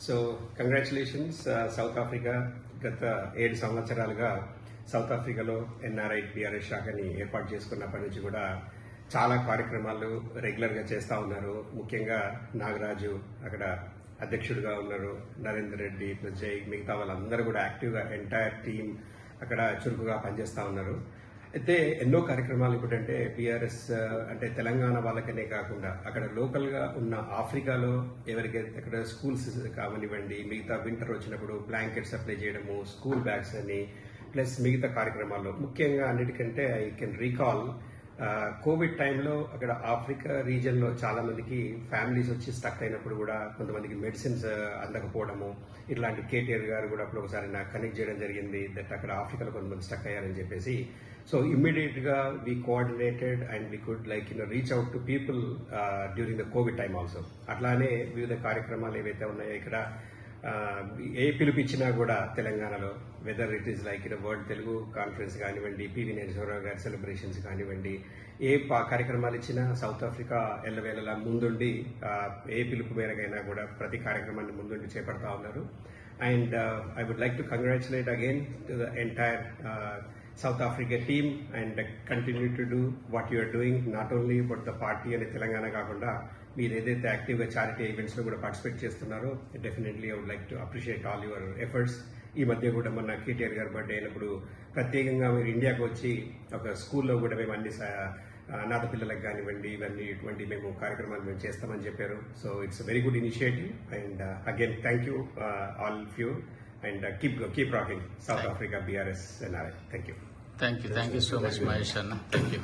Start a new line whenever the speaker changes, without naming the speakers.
So congratulations south Africa గత 7 సంవత్సరాలుగా south ఆఫ్రికాలో ఎన్ఆర్ఐ పిఆర్ఎస్ శాఖని ఏర్పాటు చేసుకున్నప్పటి నుంచి కూడా చాలా కార్యక్రమాలు రెగ్యులర్గా చేస్తూ ఉన్నారు. ముఖ్యంగా నాగరాజు అక్కడ అధ్యక్షుడిగా ఉన్నారు, నరేందర్ రెడ్డి ప్లస్ జై మిగతా వాళ్ళందరూ కూడా యాక్టివ్గా ఎంటైర్ టీం అక్కడ చురుకుగా పనిచేస్తూ ఉన్నారు. అయితే ఎన్నో కార్యక్రమాలు ఇప్పుడంటే బీఆర్ఎస్ అంటే తెలంగాణ వాళ్ళకనే కాకుండా అక్కడ లోకల్గా ఉన్న ఆఫ్రికాలో ఎవరికైతే అక్కడ స్కూల్స్ కావనివ్వండి, మిగతా వింటర్ వచ్చినప్పుడు బ్లాంకెట్స్ అప్లై చేయడము, స్కూల్ బ్యాగ్స్ అని ప్లస్ మిగతా కార్యక్రమాల్లో ముఖ్యంగా అన్నిటికంటే ఐ కెన్ రీకాల్ కోవిడ్ టైంలో అక్కడ ఆఫ్రికా రీజియన్లో చాలా మందికి ఫ్యామిలీస్ వచ్చి స్టక్ అయినప్పుడు కూడా కొంతమందికి మెడిసిన్స్ అందకపోవడము ఇట్లాంటి కేటీఆర్ గారు కూడా అప్పుడు ఒకసారి నాకు కనెక్ట్ చేయడం జరిగింది దట్ అక్కడ ఆఫ్రికాలో కొంతమంది స్టక్ అయ్యారని చెప్పేసి. సో ఇమ్మీడియట్ గా we coordinated and we could reach out to people during the Covid time also. అట్లానే వివిధ కార్యక్రమాలు ఏవైతే ఉన్నాయో ఇక్కడ ఏ పిలుపిచ్చినా కూడా తెలంగాణలో whether it is world Telugu conference కానివ్వండి, పివి నరసింహారావు గారి సెలబ్రేషన్స్ కానివ్వండి, ఏ కార్యక్రమాలు ఇచ్చినా సౌత్ ఆఫ్రికా ఎల్లవేళలా ముందుండి ఏ పిలుపు మేరకైనా కూడా ప్రతి కార్యక్రమాన్ని ముందుండి చేపడతా ఉన్నారు. And I would like to congratulate again to the entire South Africa team and continue to do what you are doing, not only about the party and Telangana కాకుండా మీరు ఏదైతే యాక్టివ్గా చారిటీ ఈవెంట్స్ లో కూడా పార్టిసిపేట్ చేస్తున్నారో definitely I would like to appreciate all your efforts. ఈ మధ్య కూడా మన కేటీఆర్ గారి బర్త్డే అయినప్పుడు ప్రత్యేకంగా మీరు ఇండియాకు వచ్చి ఒక స్కూల్లో కూడా మేము అన్ని అనాథ పిల్లలకు కానివ్వండి ఇవన్నీ ఇటువంటి మేము కార్యక్రమాలు మేము చేస్తామని చెప్పారు. So it's very good initiative and again thank you all of you and keep rocking South Africa BRS NRI. Thank you.
Thank you so much, Mahesh Anna. Thank you.